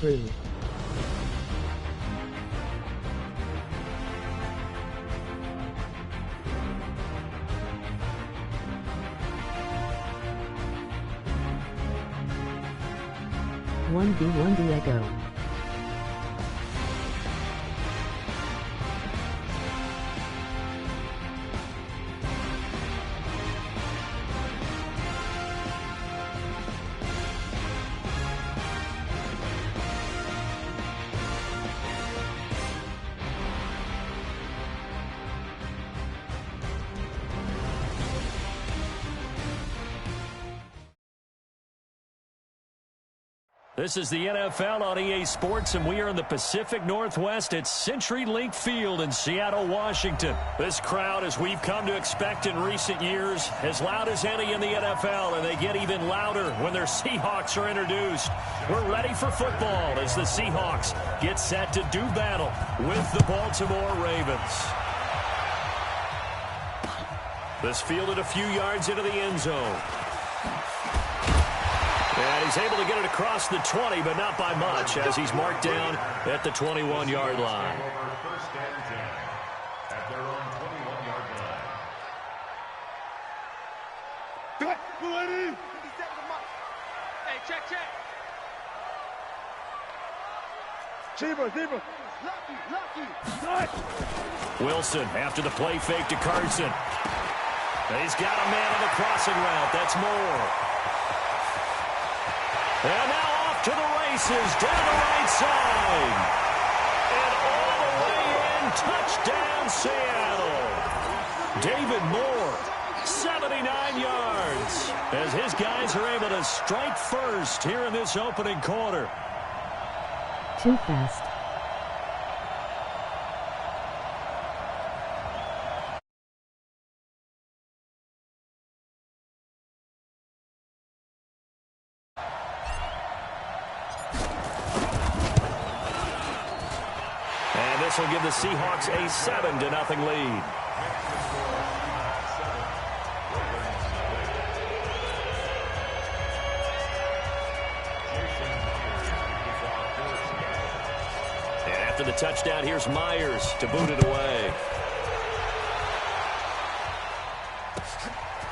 through. One D Echo. This is the NFL on EA Sports, and we are in the Pacific Northwest at CenturyLink Field in Seattle, Washington. This crowd, as we've come to expect in recent years, as loud as any in the NFL, and they get even louder when their Seahawks are introduced. We're ready for football as the Seahawks get set to do battle with the Baltimore Ravens. This fielded a few yards into the end zone. And he's able to get it across the 20, but not by much, as he's marked down at the 21-yard line. Hey, check. Deeper. Lucky. Wilson after the play fake to Carson. He's got a man on the crossing route. That's Moore. And now off to the races, down the right side. And all the way in, touchdown Seattle. David Moore, 79 yards, as his guys are able to strike first here in this opening quarter. Too fast. This will give the Seahawks a 7-0 lead. And after the touchdown, here's Myers to boot it away.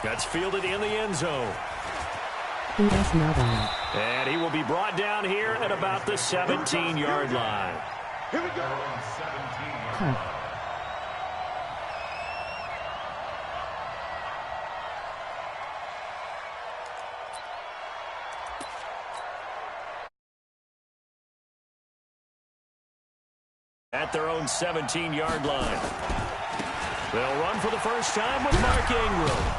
That's fielded in the end zone. And he will be brought down here at about the 17-yard line. Here we go. At their own 17-yard line. They'll run for the first time with Mark Ingram.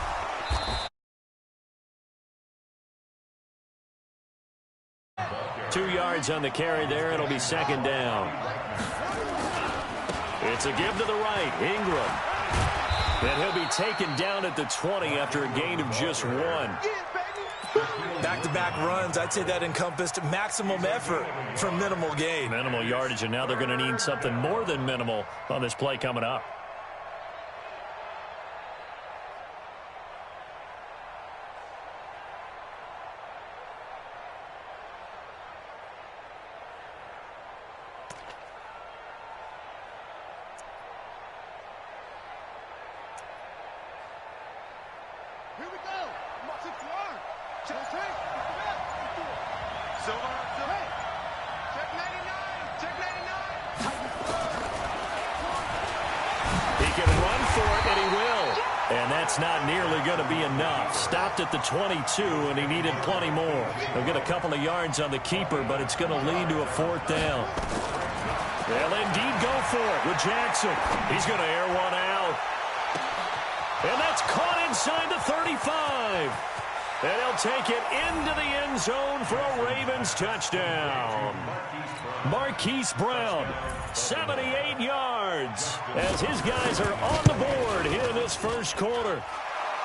Two yards on the carry there. It'll be second down. It's a give to the right. Ingram. And he'll be taken down at the 20 after a gain of just one. Back-to-back runs, I'd say that encompassed maximum effort for minimal gain. Minimal yardage, and now they're going to need something more than minimal on this play coming up. Here we go. March it forward. Check. Silver. Check 99. Check 99. He can run for it, and he will. And that's not nearly going to be enough. Stopped at the 22, and he needed plenty more. He'll get a couple of yards on the keeper, but it's going to lead to a fourth down. They'll indeed go for it with Jackson. He's going to air one out. And that's caught inside the 35. And he'll take it into the end zone for a Ravens touchdown. Marquise Brown, 78 yards, as his guys are on the board here in this first quarter.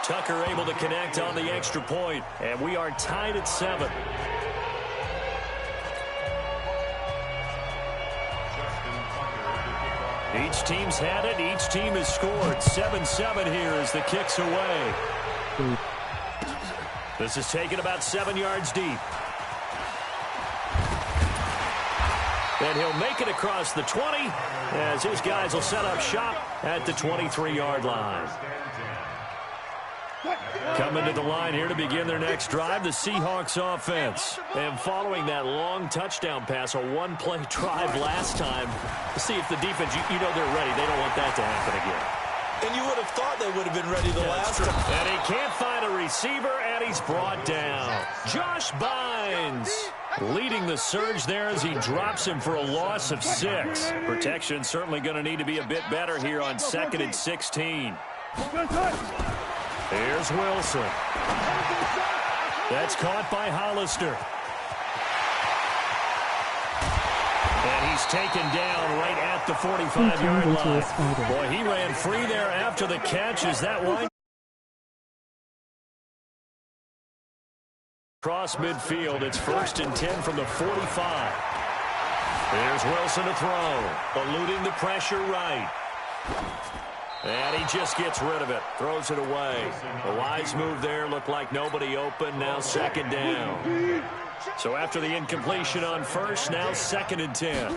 Tucker able to connect on the extra point, and we are tied at 7. Each team's had it. Each team has scored. 7-7 here as the kick's away. This is taken about 7 yards deep. And he'll make it across the 20 as his guys will set up shop at the 23-yard line. Coming to the line here to begin their next drive, the Seahawks offense. And following that long touchdown pass, a one-play drive last time, to see if the defense, you know they're ready. They don't want that to happen again. And you would have thought they would have been ready the last time. And he can't find a receiver, and he's brought down. Josh Bynes leading the surge there as he drops him for a loss of 6. Protection certainly going to need to be a bit better here on 2nd and 16. Here's Wilson. That's caught by Hollister. And he's taken down right at the 45-yard line. Boy, he ran free there after the catch. Is that wide? Across midfield, it's 1st and 10 from the 45. Here's Wilson to throw. Eluding the pressure right. And he just gets rid of it. Throws it away. A wise move there. Looked like nobody open. Now 2nd down. So after the incompletion on 1st, now 2nd and 10.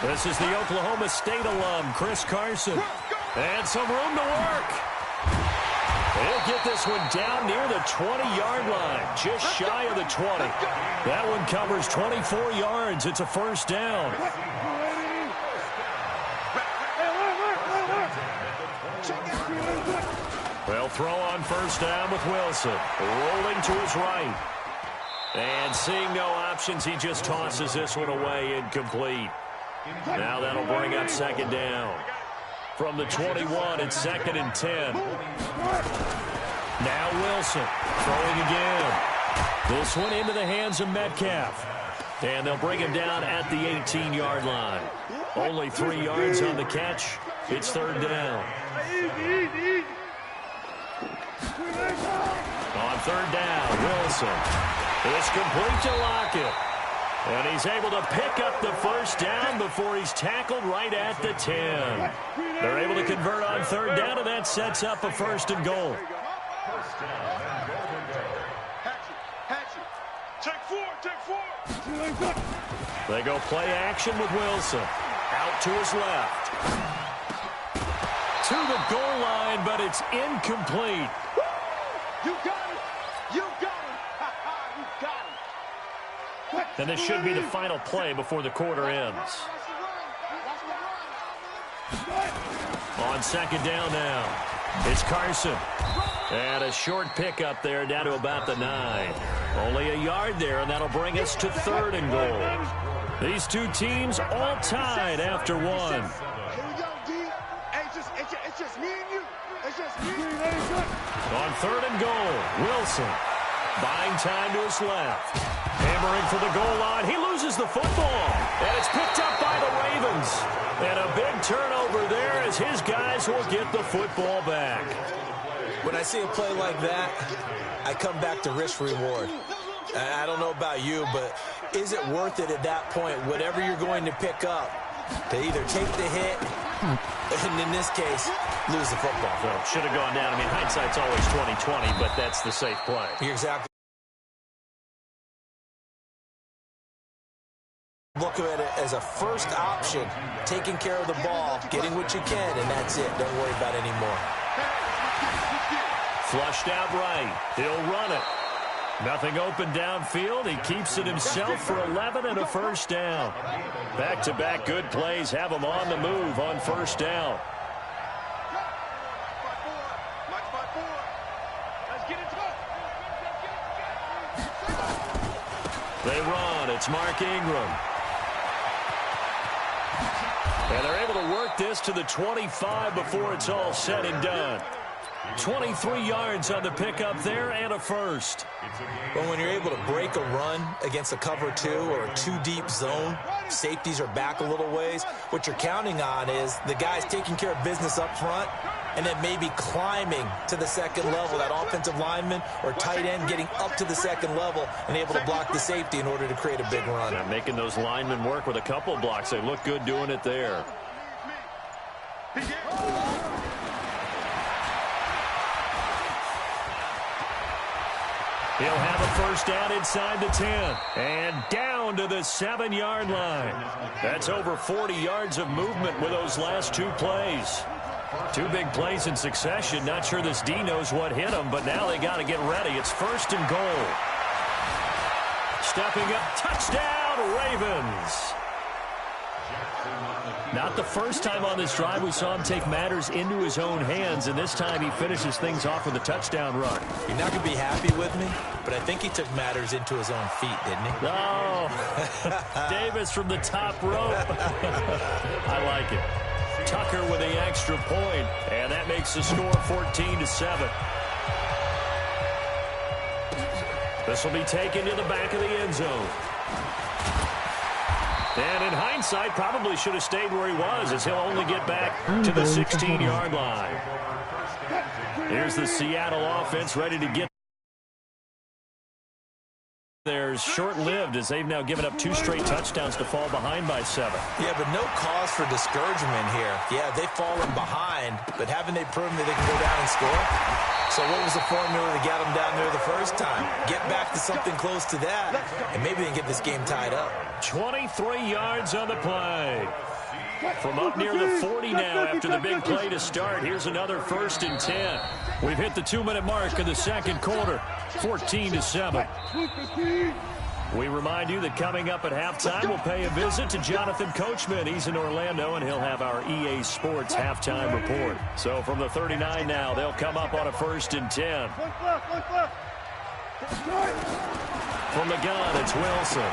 This is the Oklahoma State alum, Chris Carson. And some room to work. He'll get this one down near the 20-yard line. Just shy of the 20. That one covers 24 yards. It's a 1st down. They'll throw on 1st down with Wilson. Rolling to his right. And seeing no options, he just tosses this one away, incomplete. Now that'll bring up 2nd down. From the 21, it's 2nd and 10. Now Wilson throwing again. This one into the hands of Metcalf. And they'll bring him down at the 18-yard line. Only 3 yards on the catch. It's 3rd down. On 3rd down, Wilson. It's complete to Lockett. And he's able to pick up the 1st down before he's tackled right at the 10. They're able to convert on 3rd down, and that sets up a 1st and goal. They go play action with Wilson. Out to his left. To the goal line, but it's incomplete. You got it! You got it! You got it! And this should be the final play before the quarter ends. On 2nd down now, it's Carson. And a short pickup there down to about the 9. Only a yard there, and that'll bring us to 3rd and goal. These two teams all tied after 1. Here we go, D. Hey, it's just me and you. It's just me and you. On 3rd and goal, Wilson buying time to his left. Hammering for the goal line. He loses the football. And it's picked up by the Ravens. And a big turnover there as his guys will get the football back. When I see a play like that, I come back to risk-reward. I don't know about you, but is it worth it at that point, whatever you're going to pick up, to either take the hit, and in this case, lose the football? Well, should have gone down. I mean, hindsight's always 20/20, but that's the safe play. You're exactly. Look at it as a first option, taking care of the ball, getting what you can, and that's it. Don't worry about it anymore. Flushed out right. He'll run it. Nothing open downfield. He keeps it himself for 11 and a 1st down. Back-to-back good plays have him on the move on 1st down. They run. It's Mark Ingram. And they're able to work this to the 25 before it's all said and done. 23 yards on the pickup there and a 1st. Well, when you're able to break a run against a cover 2 or a 2-deep zone, safeties are back a little ways. What you're counting on is the guys taking care of business up front and then maybe climbing to the 2nd level, that offensive lineman or tight end getting up to the 2nd level and able to block the safety in order to create a big run. Yeah, making those linemen work with a couple of blocks. They look good doing it there. He'll have a first down inside the 10. And down to the 7-yard line. That's over 40 yards of movement with those last 2 plays. 2 big plays in succession. Not sure this D knows what hit him, but now they got to get ready. It's 1st and goal. Stepping up, touchdown, Ravens. Not the first time on this drive we saw him take matters into his own hands, and this time he finishes things off with a touchdown run. You're not going to be happy with me, but I think he took matters into his own feet, didn't he? Oh, Davis from the top rope. I like it. Tucker with the extra point, and that makes the score 14-7. This will be taken to the back of the end zone. And in hindsight, probably should have stayed where he was, as he'll only get back to the 16-yard line. Here's the Seattle offense ready to get there. Short-lived, as they've now given up 2 straight touchdowns to fall behind by 7. Yeah, but no cause for discouragement here. Yeah, they've fallen behind, but haven't they proven that they can go down and score? So what was the formula to get them down there the first time? Get back to something close to that, and maybe they can get this game tied up. 23 yards on the play. From up near the 40 now after the big play to start. Here's another 1st and 10. We've hit the 2-minute mark in the second quarter. 14-7. We remind you that coming up at halftime, we'll pay a visit to Jonathan Coachman. He's in Orlando, and he'll have our EA Sports halftime report. So from the 39 now, they'll come up on a 1st and 10. From the gun, it's Wilson.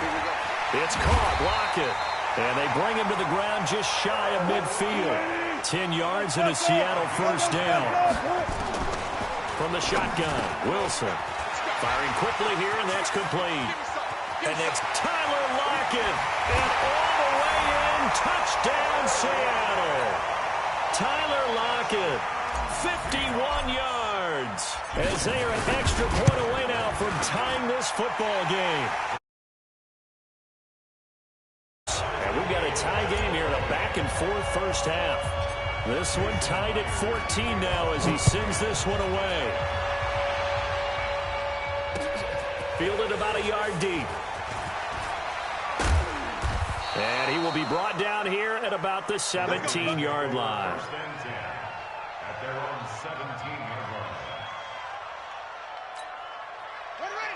It's caught, Lockett. And they bring him to the ground just shy of midfield. 10 yards and a Seattle first down. From the shotgun, Wilson. Firing quickly here, and that's complete. And it's Tyler Lockett. And all the way in, touchdown Seattle. Tyler Lockett, 51 yards. As they are an extra point away now from tying this football game. And we've got a tie game here in a back-and-forth first half. This one tied at 14 now as he sends this one away. Fielded about a yard deep. And he will be brought down here at about the 17-yard line.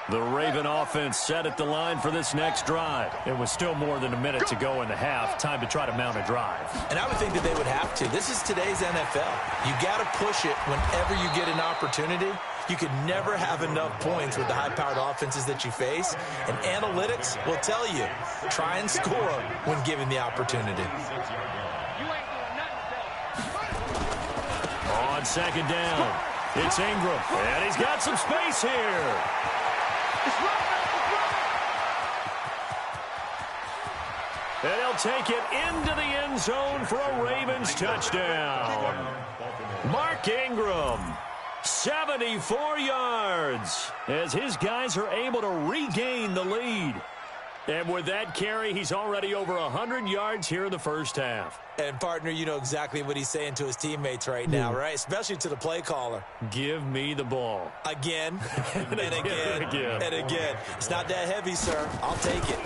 The Raven offense set at the line for this next drive. It was still more than a minute to go in the half. Time to try to mount a drive. And I would think that they would have to. This is today's NFL. You got to push it whenever you get an opportunity. You could never have enough points with the high-powered offenses that you face. And analytics will tell you, try and score when given the opportunity. On second down, it's Ingram. And he's got some space here. And he'll take it into the end zone for a Ravens touchdown. Mark Ingram, 74 yards, as his guys are able to regain the lead. And with that carry, he's already over 100 yards here in the first half. And, partner, you know exactly what he's saying to his teammates right now, right? Especially to the play caller. Give me the ball. Again, and again, and again. It's not that heavy, sir. I'll take it.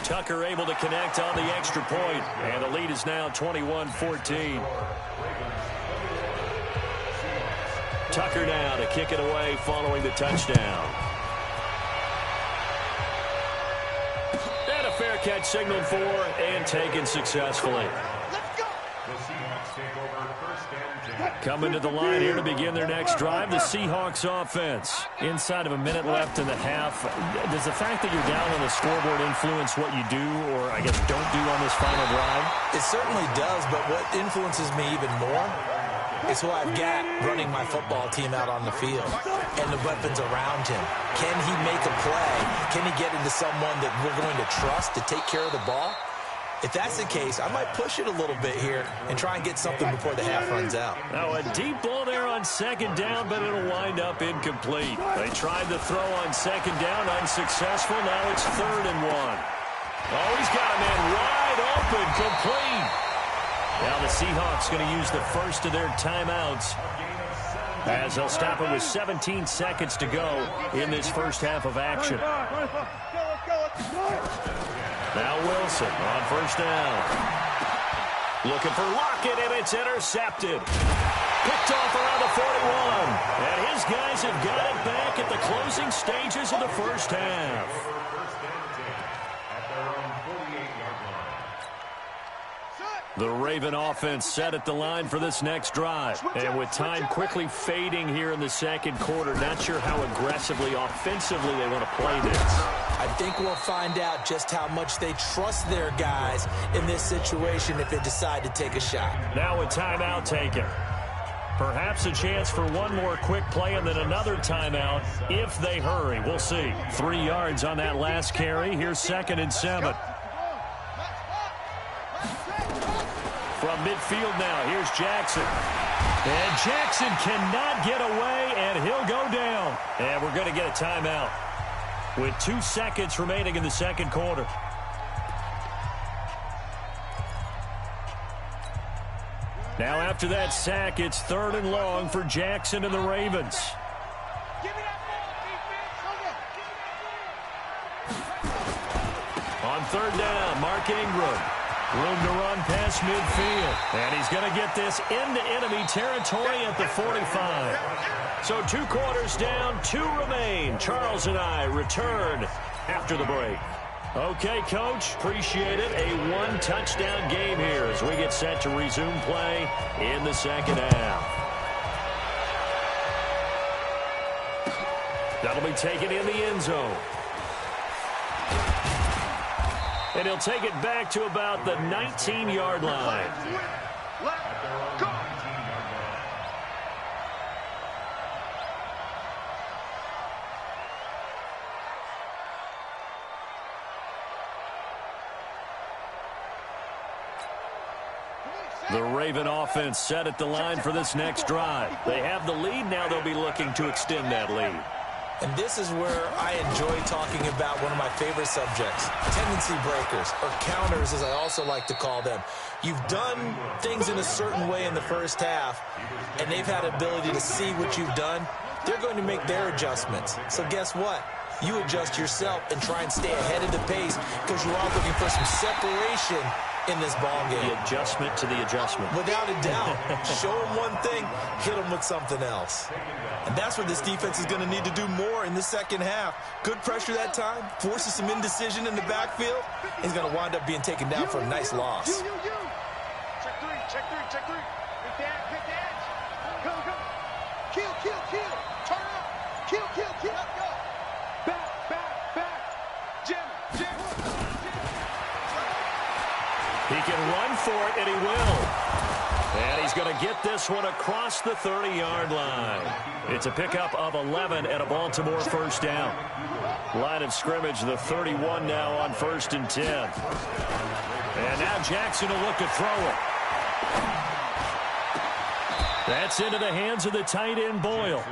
Tucker able to connect on the extra point, and the lead is now 21-14. Tucker now to kick it away following the touchdown. And a fair catch signaled for and taken successfully. Coming to the line here to begin their next drive, the Seahawks offense. Inside of a minute left in the half, does the fact that you're down on the scoreboard influence what you do, or I guess don't do on this final drive? It certainly does, but what influences me even more is who I've got running my football team out on the field and the weapons around him. Can he make a play? Can he get into someone that we're going to trust to take care of the ball? If that's the case, I might push it a little bit here and try and get something before the half runs out. Now a deep ball there on second down, but it'll wind up incomplete. They tried the throw on second down, unsuccessful. Now it's 3rd and 1. Oh, he's got a man wide open, complete. Now the Seahawks going to use the first of their timeouts as they'll stop it with 17 seconds to go in this first half of action. Now Wilson on first down. Looking for Lockett, and it's intercepted. Picked off around the 41. And his guys have got it back at the closing stages of the first half. The Raven offense set at the line for this next drive. And with time quickly fading here in the second quarter, not sure how aggressively, offensively they want to play this. I think we'll find out just how much they trust their guys in this situation if they decide to take a shot. Now a timeout taken. Perhaps a chance for one more quick play and then another timeout if they hurry. We'll see. 3 yards on that last carry. Here's 2nd and 7. From midfield now, here's Jackson. And Jackson cannot get away, and he'll go down. And we're going to get a timeout with 2 seconds remaining in the second quarter. Now after that sack, it's 3rd and long for Jackson and the Ravens. On 3rd down, Mark Ingram. Room to run past midfield. And he's going to get this into enemy territory at the 45. So 2 quarters down, 2 remain. Charles and I return after the break. Okay, Coach, appreciate it. A 1-touchdown game here as we get set to resume play in the second half. That'll be taken in the end zone. And he'll take it back to about the 19-yard line. Let's go. The Raven offense set at the line for this next drive. They have the lead. Now they'll be looking to extend that lead. And this is where I enjoy talking about one of my favorite subjects, tendency breakers, or counters as I also like to call them. You've done things in a certain way in the first half, and they've had ability to see what you've done. They're going to make their adjustments. So guess what? You adjust yourself and try and stay ahead of the pace because you are looking for some separation in this ball game. The adjustment to the adjustment. Without a doubt. Show them one thing, hit them with something else. And that's what this defense is going to need to do more in the second half. Good pressure that time, forces some indecision in the backfield. He's going to wind up being taken down for a nice loss. Check 3, check 3, check 3. Hit the edge. Go, go. Kill, kill, kill. Turn up. Kill, kill, kill. Let's go. Back. Jim. He can run for it, and he will. And he's going to get this one across the 30-yard line. It's a pickup of 11 and a Baltimore first down. Line of scrimmage, the 31 now on 1st and 10. And now Jackson will look to throw it. That's into the hands of the tight end, Boyle.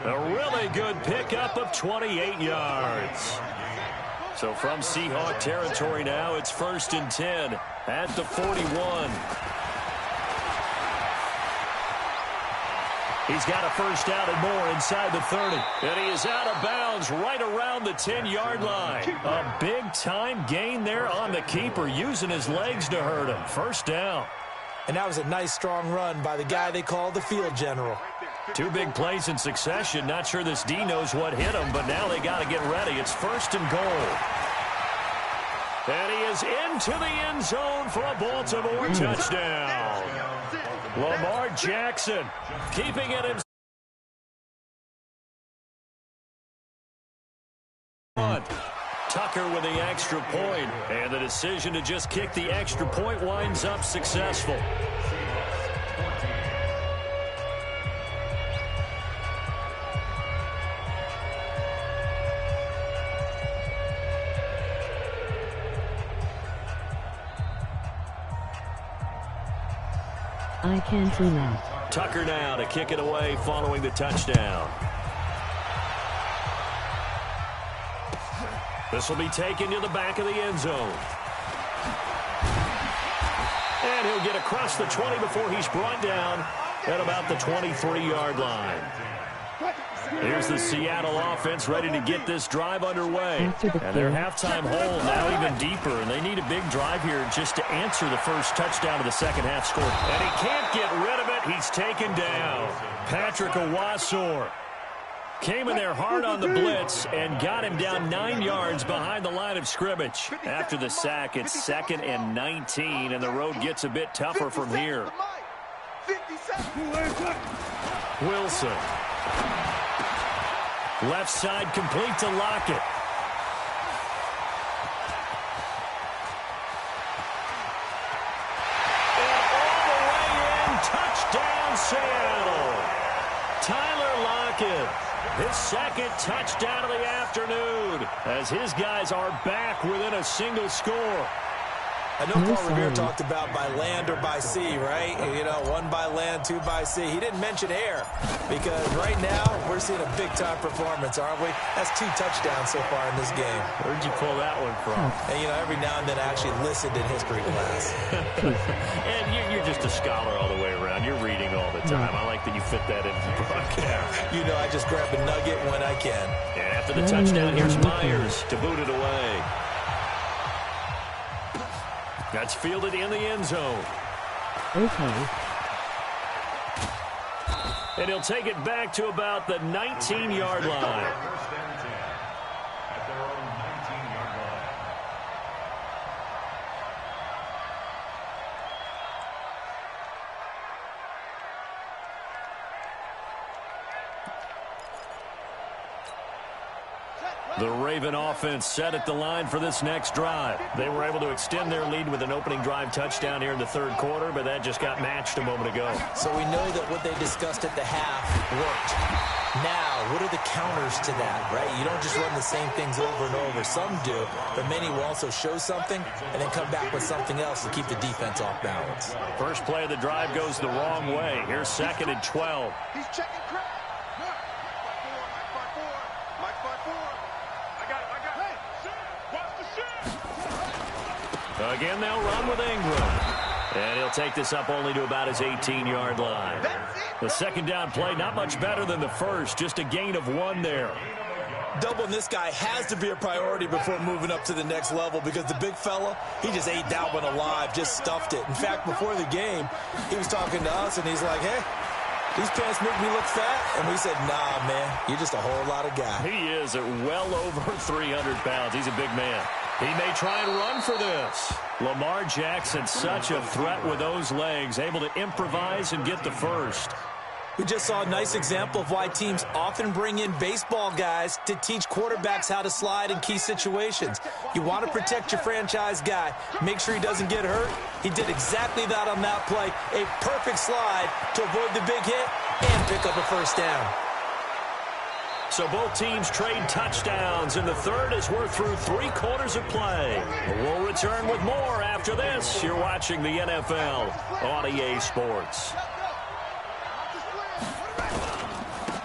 A really good pickup of 28 yards. So from Seahawk territory now, it's 1st and 10 at the 41. He's got a first down and more inside the 30. And he is out of bounds right around the 10-yard line. A big-time gain there on the keeper, using his legs to hurt him. First down. And that was a nice, strong run by the guy they call the field general. 2 big plays in succession. Not sure this D knows what hit him, but now they got to get ready. It's 1st and goal. And he is into the end zone for a Baltimore touchdown. Lamar Jackson keeping it in. Tucker with the extra point, and the decision to just kick the extra point winds up successful. I can't do that. Tucker now to kick it away following the touchdown. This will be taken to the back of the end zone. And he'll get across the 20 before he's brought down at about the 23-yard line. Here's the Seattle offense ready to get this drive underway. And their halftime hole now even deeper, and they need a big drive here just to answer the first touchdown of the second half score. And he can't get rid of it. He's taken down. Patrick Owasor came in there hard on the blitz and got him down 9 yards behind the line of scrimmage. After the sack, it's 2nd and 19, and the road gets a bit tougher from here. Wilson. Left side complete to Lockett. And all the way in, touchdown Seattle. Tyler Lockett, his second touchdown of the afternoon, as his guys are back within a single score. I know Paul Revere talked about by land or by sea, right? You know, 1 by land, 2 by sea. He didn't mention air because right now we're seeing a big-time performance, aren't we? That's 2 touchdowns so far in this game. Where'd you pull that one from? And, you know, every now and then I actually listened in history class. And you're just a scholar all the way around. You're reading all the time. I like that you fit that into the broadcast. You know, I just grab a nugget when I can. And after the touchdown, here's Myers to boot it away. That's fielded in the end zone. Okay. And he'll take it back to about the 19-yard line. The Raven offense set at the line for this next drive. They were able to extend their lead with an opening drive touchdown here in the third quarter, but that just got matched a moment ago. So we know that what they discussed at the half worked. Now, what are the counters to that, right? You don't just run the same things over and over. Some do, but many will also show something and then come back with something else to keep the defense off balance. First play of the drive goes the wrong way. Here's 2nd and 12. He's checking crap. Again, they'll run with Ingram. And he'll take this up only to about his 18-yard line. The second down play, not much better than the first, just a gain of 1 there. Doubling this guy has to be a priority before moving up to the next level because the big fella, he just ate that one alive, just stuffed it. In fact, before the game, he was talking to us, and he's like, hey, these pants make me look fat. And we said, nah, man, you're just a whole lot of guy. He is at well over 300 pounds. He's a big man. He may try and run for this. Lamar Jackson, such a threat with those legs, able to improvise and get the first. We just saw a nice example of why teams often bring in baseball guys to teach quarterbacks how to slide in key situations. You want to protect your franchise guy. Make sure he doesn't get hurt. He did exactly that on that play. A perfect slide to avoid the big hit and pick up a first down. So both teams trade touchdowns, and the third as we're through 3 quarters of play. We'll return with more after this. You're watching the NFL on EA Sports.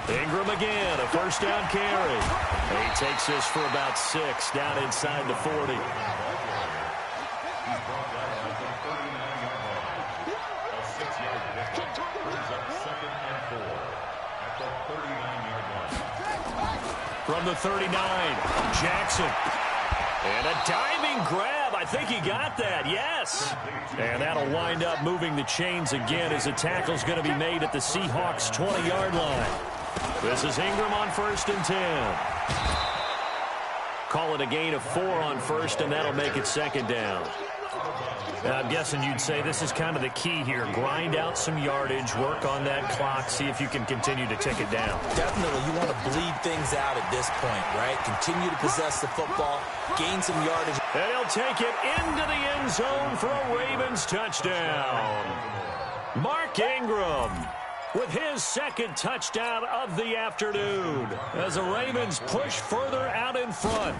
Ingram again, a first down carry. He takes this for about 6 down inside the 40. From the 39, Jackson. And a diving grab. I think he got that, yes. And that'll wind up moving the chains again as the tackle's going to be made at the Seahawks' 20-yard line. This is Ingram on 1st and 10. Call it a gain of 4 on first, and that'll make it 2nd down. Now, I'm guessing you'd say this is kind of the key here. Grind out some yardage, work on that clock, see if you can continue to tick it down. Definitely, you want to bleed things out at this point, right? Continue to possess the football, gain some yardage. And he'll take it into the end zone for a Ravens touchdown. Mark Ingram with his 2nd touchdown of the afternoon as the Ravens push further out in front.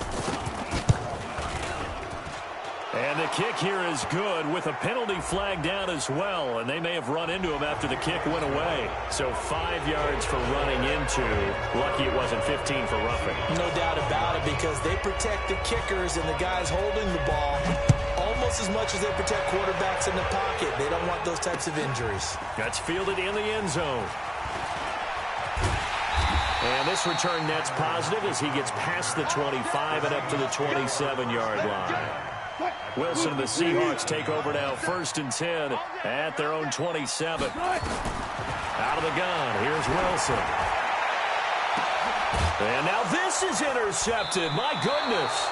And the kick here is good with a penalty flag down as well, and they may have run into him after the kick went away. So 5 yards for running into. Lucky it wasn't 15 for roughing. No doubt about it, because they protect the kickers and the guys holding the ball almost as much as they protect quarterbacks in the pocket. They don't want those types of injuries. That's fielded in the end zone. And this return net's positive as he gets past the 25 and up to the 27-yard line. Wilson and the Seahawks take over now, 1st and 10 at their own 27. Out of the gun, here's Wilson. And now this is intercepted. My goodness.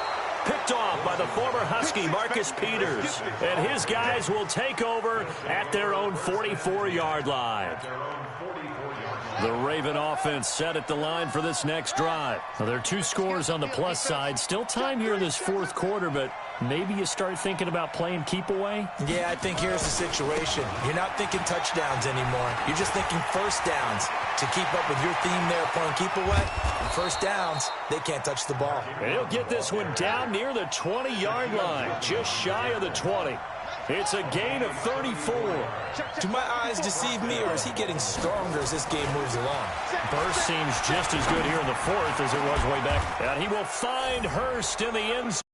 Picked off by the former Husky, Marcus Peters. And his guys will take over at their own 44-yard line. The Raven offense set at the line for this next drive. Now, there are 2 scores on the plus side. Still time here in this 4th quarter, but maybe you start thinking about playing keep away? Yeah, I think here's the situation. You're not thinking touchdowns anymore. You're just thinking first downs. To keep up with your theme there, playing keep away, first downs, they can't touch the ball. And he'll get this one down near the 20-yard line, just shy of the 20. It's a gain of 34. Do my eyes deceive me, or is he getting stronger as this game moves along? Burst seems just as good here in the 4th as it was way back. And he will find Hurst in the end zone.